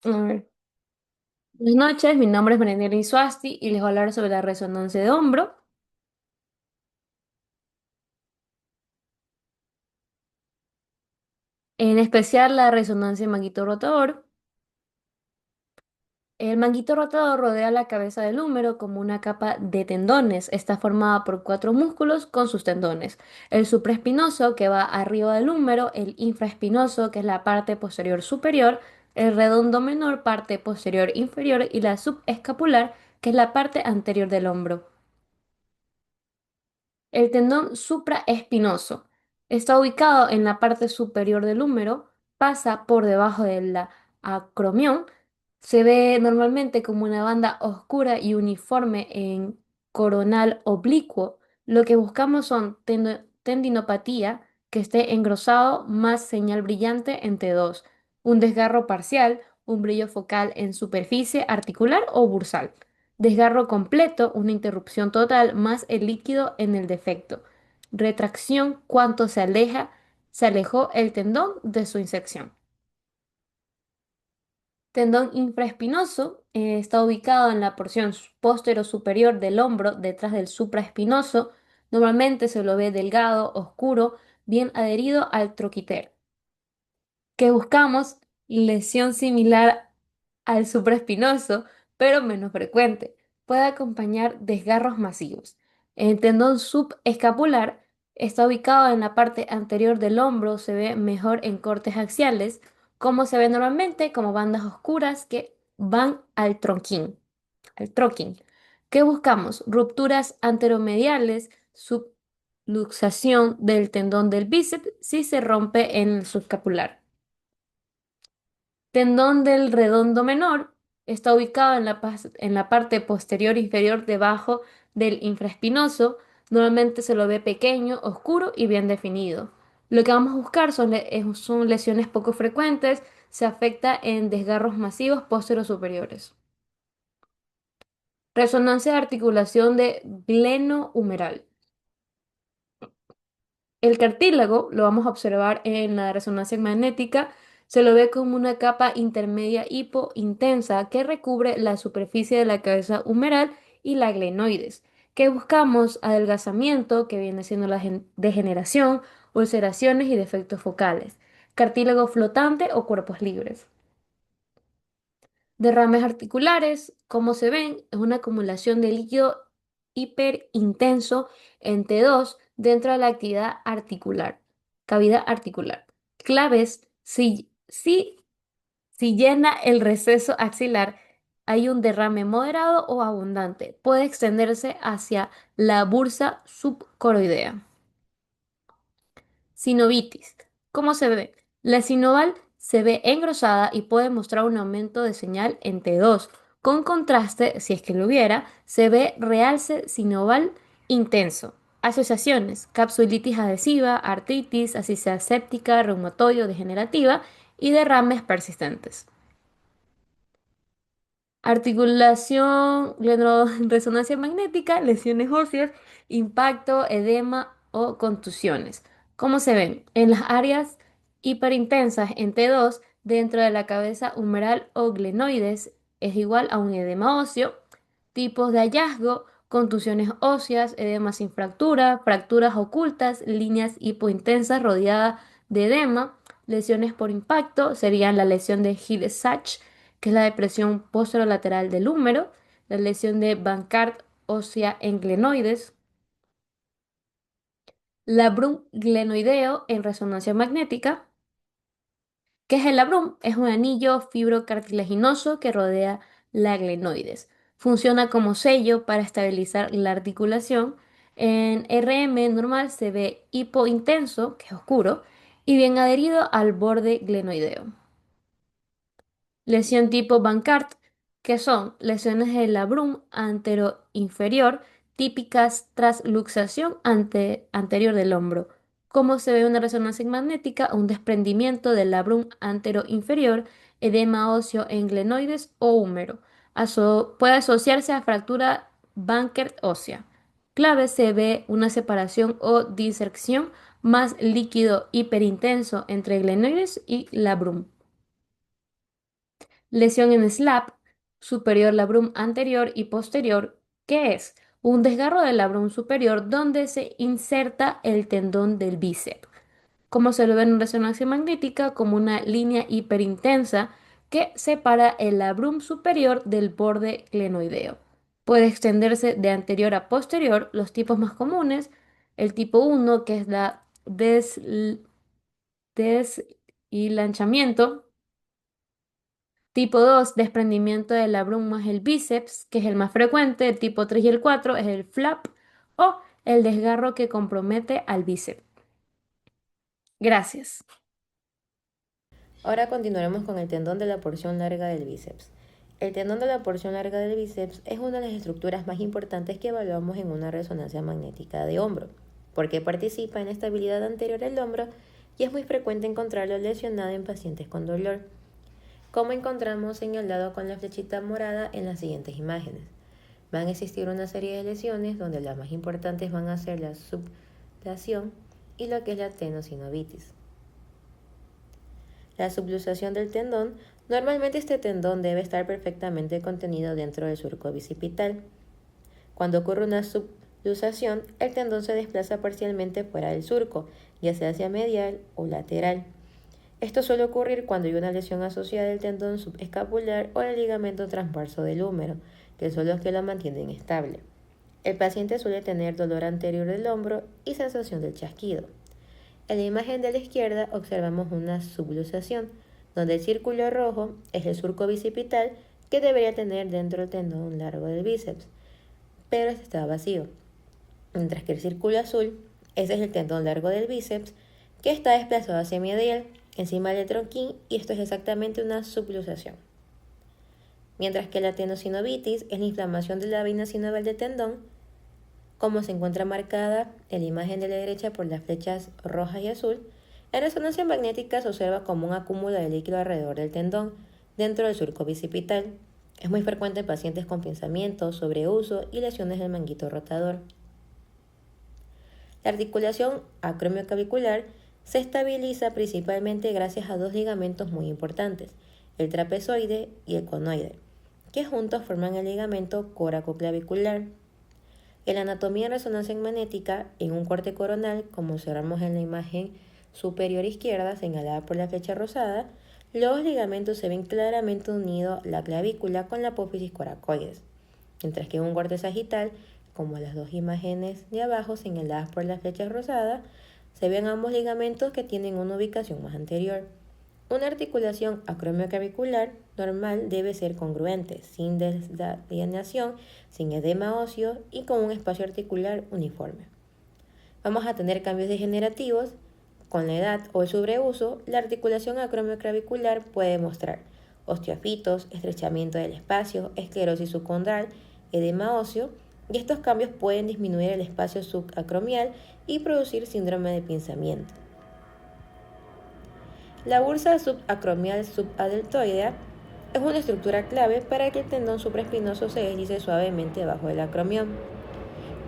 A ver. Buenas noches, mi nombre es Marianela Insuasti y les voy a hablar sobre la resonancia de hombro, en especial la resonancia manguito rotador. El manguito rotador rodea la cabeza del húmero como una capa de tendones. Está formada por cuatro músculos con sus tendones. El supraespinoso, que va arriba del húmero, el infraespinoso, que es la parte posterior superior, el redondo menor, parte posterior inferior, y la subescapular, que es la parte anterior del hombro. El tendón supraespinoso está ubicado en la parte superior del húmero, pasa por debajo de la acromión, se ve normalmente como una banda oscura y uniforme en coronal oblicuo. Lo que buscamos son tendinopatía que esté engrosado más señal brillante en T2, un desgarro parcial, un brillo focal en superficie articular o bursal. Desgarro completo, una interrupción total, más el líquido en el defecto. Retracción, cuánto se alejó el tendón de su insección. Tendón infraespinoso está ubicado en la porción posterior superior del hombro, detrás del supraespinoso. Normalmente se lo ve delgado, oscuro, bien adherido al troquiter. Que buscamos lesión similar al supraespinoso, pero menos frecuente. Puede acompañar desgarros masivos. El tendón subescapular está ubicado en la parte anterior del hombro, se ve mejor en cortes axiales, como se ve normalmente como bandas oscuras que van al troquín. ¿Qué buscamos? Rupturas anteromediales, subluxación del tendón del bíceps si se rompe en el subescapular. Tendón del redondo menor está ubicado en en la parte posterior inferior debajo del infraespinoso. Normalmente se lo ve pequeño, oscuro y bien definido. Lo que vamos a buscar son lesiones poco frecuentes. Se afecta en desgarros masivos posterior-superiores. Resonancia de articulación de glenohumeral. El cartílago, lo vamos a observar en la resonancia magnética, se lo ve como una capa intermedia hipointensa que recubre la superficie de la cabeza humeral y la glenoides. Que buscamos? Adelgazamiento, que viene siendo la degeneración, ulceraciones y defectos focales. Cartílago flotante o cuerpos libres. Derrames articulares, como se ven, es una acumulación de líquido hiperintenso en T2 dentro de la actividad articular, cavidad articular. Claves, si llena el receso axilar, hay un derrame moderado o abundante. Puede extenderse hacia la bursa subcoroidea. Sinovitis. ¿Cómo se ve? La sinoval se ve engrosada y puede mostrar un aumento de señal en T2. Con contraste, si es que lo hubiera, se ve realce sinoval intenso. Asociaciones: capsulitis adhesiva, artritis, ascisia séptica, reumatoide o degenerativa y derrames persistentes. Articulación, resonancia magnética, lesiones óseas, impacto, edema o contusiones. ¿Cómo se ven? En las áreas hiperintensas en T2, dentro de la cabeza humeral o glenoides, es igual a un edema óseo. Tipos de hallazgo: contusiones óseas, edema sin fractura, fracturas ocultas, líneas hipointensas rodeadas de edema. Lesiones por impacto serían la lesión de Hill-Sachs, que es la depresión posterolateral del húmero, la lesión de Bankart ósea en glenoides, labrum glenoideo en resonancia magnética. ¿Qué es el labrum? Es un anillo fibrocartilaginoso que rodea la glenoides. Funciona como sello para estabilizar la articulación. En RM normal se ve hipointenso, que es oscuro, y bien adherido al borde glenoideo. Lesión tipo Bankart, que son lesiones del labrum anteroinferior típicas tras luxación anterior del hombro. Como se ve en una resonancia magnética, un desprendimiento del labrum anteroinferior, edema óseo en glenoides o húmero. Puede asociarse a fractura Bankert ósea. Clave: se ve una separación o disección más líquido hiperintenso entre glenoides y labrum. Lesión en SLAP, superior labrum anterior y posterior, que es un desgarro del labrum superior donde se inserta el tendón del bíceps, como se lo ve en resonancia magnética como una línea hiperintensa que separa el labrum superior del borde glenoideo. Puede extenderse de anterior a posterior, los tipos más comunes, el tipo 1, que es la deshilanchamiento. Tipo 2, desprendimiento de la bruma es el bíceps, que es el más frecuente. El tipo 3 y el 4 es el flap o el desgarro que compromete al bíceps. Gracias. Ahora continuaremos con el tendón de la porción larga del bíceps. El tendón de la porción larga del bíceps es una de las estructuras más importantes que evaluamos en una resonancia magnética de hombro, porque participa en la estabilidad anterior del hombro y es muy frecuente encontrarlo lesionado en pacientes con dolor, como encontramos señalado con la flechita morada en las siguientes imágenes. Van a existir una serie de lesiones donde las más importantes van a ser la subluxación y lo que es la tenosinovitis. La subluxación del tendón. Normalmente este tendón debe estar perfectamente contenido dentro del surco bicipital. Cuando ocurre una subluxación, el tendón se desplaza parcialmente fuera del surco, ya sea hacia medial o lateral. Esto suele ocurrir cuando hay una lesión asociada al tendón subescapular o al ligamento transverso del húmero, que son los que lo mantienen estable. El paciente suele tener dolor anterior del hombro y sensación del chasquido. En la imagen de la izquierda observamos una subluxación, donde el círculo rojo es el surco bicipital que debería tener dentro del tendón largo del bíceps, pero este está vacío. Mientras que el círculo azul, ese es el tendón largo del bíceps, que está desplazado hacia medial, encima del tronquín, y esto es exactamente una subluxación. Mientras que la tenosinovitis es la inflamación de la vaina sinovial del tendón, como se encuentra marcada en la imagen de la derecha por las flechas roja y azul. En resonancia magnética se observa como un acúmulo de líquido alrededor del tendón, dentro del surco bicipital. Es muy frecuente en pacientes con pinzamiento, sobreuso y lesiones del manguito rotador. La articulación acromioclavicular se estabiliza principalmente gracias a dos ligamentos muy importantes, el trapezoide y el conoide, que juntos forman el ligamento coracoclavicular. En la anatomía de resonancia magnética, en un corte coronal, como observamos en la imagen superior izquierda señalada por la flecha rosada, los ligamentos se ven claramente unidos la clavícula con la apófisis coracoides, mientras que en un corte sagital, como las dos imágenes de abajo señaladas por la flecha rosada, se ven ambos ligamentos que tienen una ubicación más anterior. Una articulación acromioclavicular normal debe ser congruente, sin desalineación, sin edema óseo y con un espacio articular uniforme. Vamos a tener cambios degenerativos. Con la edad o el sobreuso, la articulación acromioclavicular puede mostrar osteofitos, estrechamiento del espacio, esclerosis subcondral, edema óseo, y estos cambios pueden disminuir el espacio subacromial y producir síndrome de pinzamiento. La bursa subacromial subadeltoidea es una estructura clave para que el tendón supraespinoso se deslice suavemente bajo el acromión,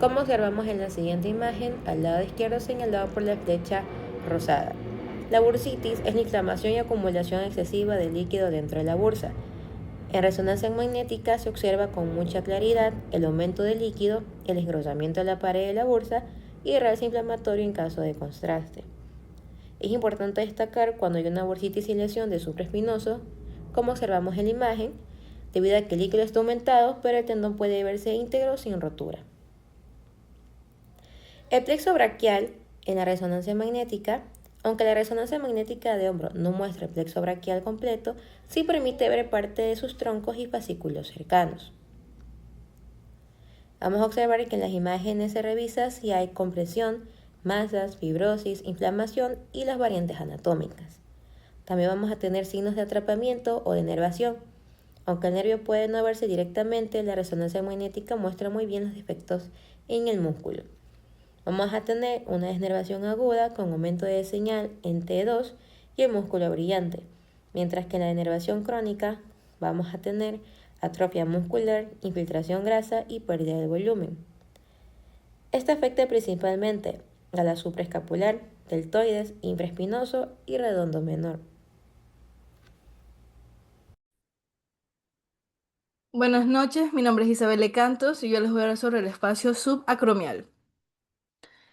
como observamos en la siguiente imagen al lado izquierdo señalado por la flecha rosada. La bursitis es la inflamación y acumulación excesiva de líquido dentro de la bursa. En resonancia magnética se observa con mucha claridad el aumento del líquido, el engrosamiento de la pared de la bursa y el realce inflamatorio en caso de contraste. Es importante destacar cuando hay una bursitis y lesión de supraespinoso, como observamos en la imagen, debido a que el líquido está aumentado, pero el tendón puede verse íntegro sin rotura. El plexo braquial en la resonancia magnética, aunque la resonancia magnética de hombro no muestra el plexo braquial completo, sí permite ver parte de sus troncos y fascículos cercanos. Vamos a observar que en las imágenes se revisa si hay compresión, masas, fibrosis, inflamación y las variantes anatómicas. También vamos a tener signos de atrapamiento o de nervación. Aunque el nervio puede no verse directamente, la resonancia magnética muestra muy bien los defectos en el músculo. Vamos a tener una desnervación aguda con aumento de señal en T2 y el músculo brillante, mientras que en la denervación crónica vamos a tener atrofia muscular, infiltración grasa y pérdida de volumen. Este afecta principalmente a la supraescapular, deltoides, infraespinoso y redondo menor. Buenas noches, mi nombre es Isabel Cantos y yo les voy a hablar sobre el espacio subacromial.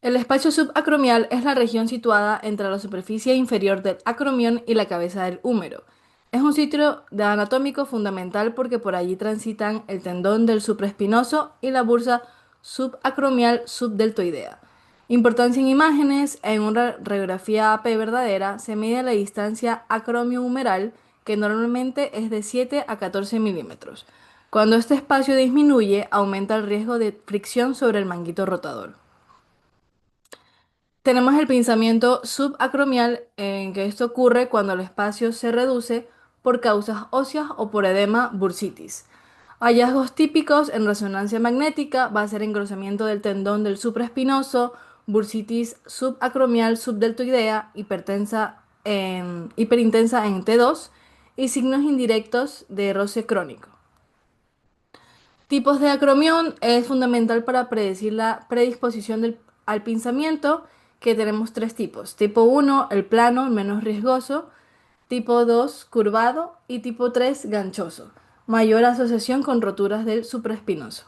El espacio subacromial es la región situada entre la superficie inferior del acromión y la cabeza del húmero. Es un sitio de anatómico fundamental porque por allí transitan el tendón del supraespinoso y la bursa subacromial subdeltoidea. Importancia en imágenes: en una radiografía AP verdadera se mide la distancia acromio-humeral, que normalmente es de 7 a 14 milímetros. Cuando este espacio disminuye, aumenta el riesgo de fricción sobre el manguito rotador. Tenemos el pinzamiento subacromial, en que esto ocurre cuando el espacio se reduce por causas óseas o por edema bursitis. Hallazgos típicos en resonancia magnética va a ser engrosamiento del tendón del supraespinoso, bursitis subacromial subdeltoidea, hiperintensa en T2 y signos indirectos de roce crónico. Tipos de acromión: es fundamental para predecir la predisposición al pinzamiento, que tenemos tres tipos. Tipo uno, el plano, el menos riesgoso. Tipo 2, curvado. Y tipo 3, ganchoso. Mayor asociación con roturas del supraespinoso.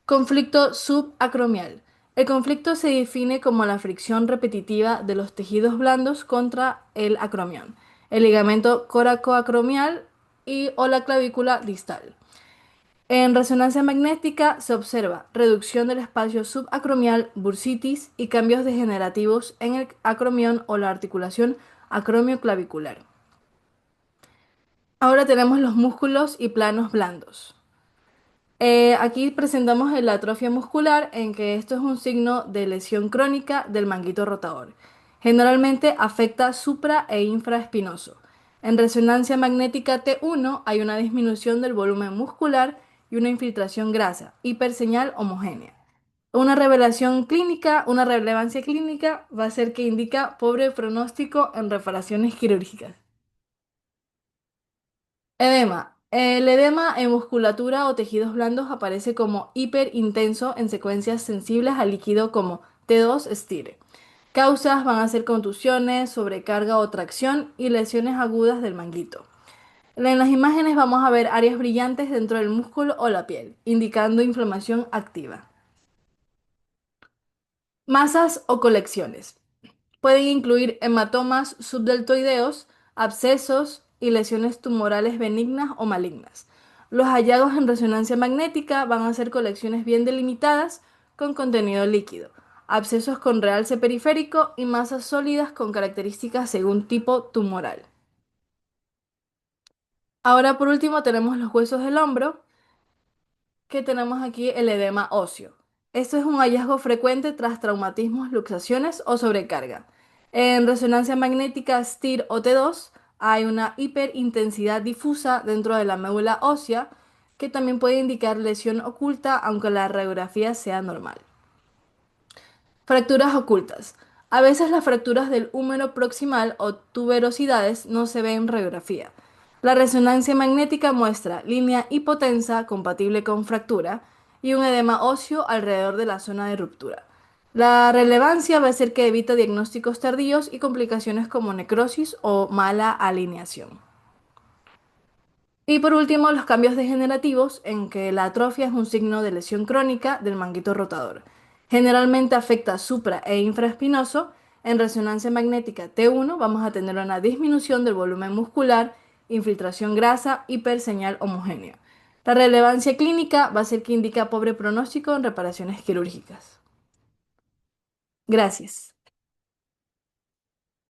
Conflicto subacromial. El conflicto se define como la fricción repetitiva de los tejidos blandos contra el acromión, el ligamento coracoacromial y o la clavícula distal. En resonancia magnética se observa reducción del espacio subacromial, bursitis y cambios degenerativos en el acromión o la articulación acromioclavicular. Ahora tenemos los músculos y planos blandos. Aquí presentamos la atrofia muscular, en que esto es un signo de lesión crónica del manguito rotador. Generalmente afecta supra e infraespinoso. En resonancia magnética T1 hay una disminución del volumen muscular y una infiltración grasa, hiperseñal homogénea. Una relevancia clínica va a ser que indica pobre pronóstico en reparaciones quirúrgicas. Edema. El edema en musculatura o tejidos blandos aparece como hiperintenso en secuencias sensibles al líquido como T2 estire. Causas van a ser contusiones, sobrecarga o tracción y lesiones agudas del manguito. En las imágenes vamos a ver áreas brillantes dentro del músculo o la piel, indicando inflamación activa. Masas o colecciones. Pueden incluir hematomas subdeltoideos, abscesos y lesiones tumorales benignas o malignas. Los hallazgos en resonancia magnética van a ser colecciones bien delimitadas con contenido líquido, abscesos con realce periférico y masas sólidas con características según tipo tumoral. Ahora por último tenemos los huesos del hombro, que tenemos aquí el edema óseo. Esto es un hallazgo frecuente tras traumatismos, luxaciones o sobrecarga. En resonancia magnética STIR o T2 hay una hiperintensidad difusa dentro de la médula ósea, que también puede indicar lesión oculta aunque la radiografía sea normal. Fracturas ocultas. A veces las fracturas del húmero proximal o tuberosidades no se ven en radiografía. La resonancia magnética muestra línea hipotensa compatible con fractura y un edema óseo alrededor de la zona de ruptura. La relevancia va a ser que evita diagnósticos tardíos y complicaciones como necrosis o mala alineación. Y por último, los cambios degenerativos, en que la atrofia es un signo de lesión crónica del manguito rotador. Generalmente afecta supra e infraespinoso. En resonancia magnética T1 vamos a tener una disminución del volumen muscular, infiltración grasa, hiperseñal homogénea. La relevancia clínica va a ser que indica pobre pronóstico en reparaciones quirúrgicas. Gracias.